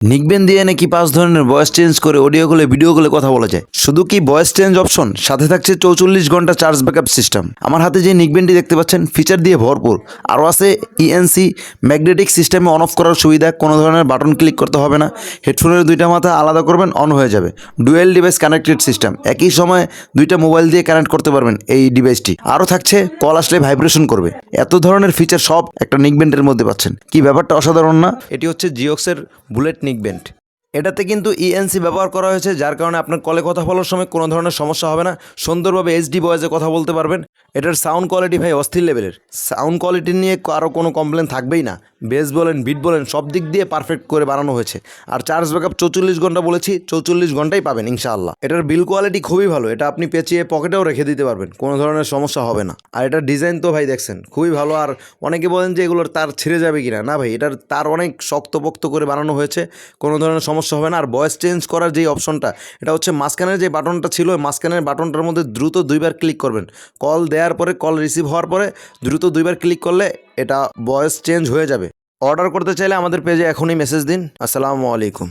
নিকবেন দিয়ে নাকি 5 ধরনের ভয়েস চেঞ্জ করে অডিও কলে ভিডিও কলে কথা বলা যায়। শুধু কি ভয়েস চেঞ্জ অপশন, সাথে থাকছে 44 ঘন্টা চার্জ ব্যাকআপ সিস্টেম। আমার হাতে যে নিকবেনটি দেখতে পাচ্ছেন ফিচার দিয়ে ভরপুর। আরও আছে ইএনসি ম্যাগনেটিক সিস্টেমে অন অফ করার সুবিধা, কোনো ধরনের বাটন ক্লিক করতে হবে না। হেডফোনের দুইটা মাথা আলাদা করবেন, অন হয়ে যাবে। ডুয়েল ডিভাইস কানেক্টেড সিস্টেম, একই সময়ে দুইটা মোবাইল দিয়ে কানেক্ট করতে পারবেন এই ডিভাইসটি। আরও থাকছে কল আসলে ভাইব্রেশন করবে। এত ধরনের ফিচার সব একটা নিকবেন্ডের মধ্যে পাচ্ছেন। কি ব্যাপারটা অসাধারণ না? এটি হচ্ছে জিওক্সের বুলেট নিকবেন্ড। এটাতে কিন্তু ইএনসি ব্যবহার করা হয়েছে, যার কারণে আপনার কলে কথা বলার সময় কোনো ধরনের সমস্যা হবে না। সুন্দরভাবে এইচডি ভয়েসে কথা বলতে পারবেন। এটার সাউন্ড কোয়ালিটি ভাই অস্থির লেভেলের। সাউন্ড কোয়ালিটি নিয়ে কারো কোনো কমপ্লেন থাকবেই না। বেস বলেন, বিট বলেন, সব দিক দিয়ে পারফেক্ট করে বানানো হয়েছে। আর চার্জ ব্যাকআপ 44 ঘন্টা বলেছি, 44 ঘন্টাই পাবেন ইনশাআল্লাহ। এটার বিল কোয়ালিটি খুবই ভালো। এটা আপনি পেঁচিয়ে পকেটেও রেখে দিতে পারবেন, কোনো ধরনের সমস্যা হবে না। আর এটার ডিজাইন তো ভাই দেখছেন খুবই ভালো। আর অনেকে বলেন যে এগুলোর তার ছিঁড়ে যাবে কিনা, না ভাই, এটার তার অনেক শক্তপোক্ত করে বানানো হয়েছে, কোনো ধরনের সমস্যা হবে না। আর ভয়েস চেঞ্জ করার যেই অপশনটা, এটা হচ্ছে মাঝখানের যে বাটনটা ছিল, ওই মাঝখানের বাটনটার মধ্যে দ্রুত 2বার ক্লিক করবেন। কল দেওয়ার পরে, কল রিসিভ হওয়ার পরে দ্রুত 2বার ক্লিক করলে এটা ভয়েস চেঞ্জ হয়ে যাবে। অর্ডার করতে চাইলে আমাদের পেজে এখনই মেসেজ দিন। আসসালামু আলাইকুম।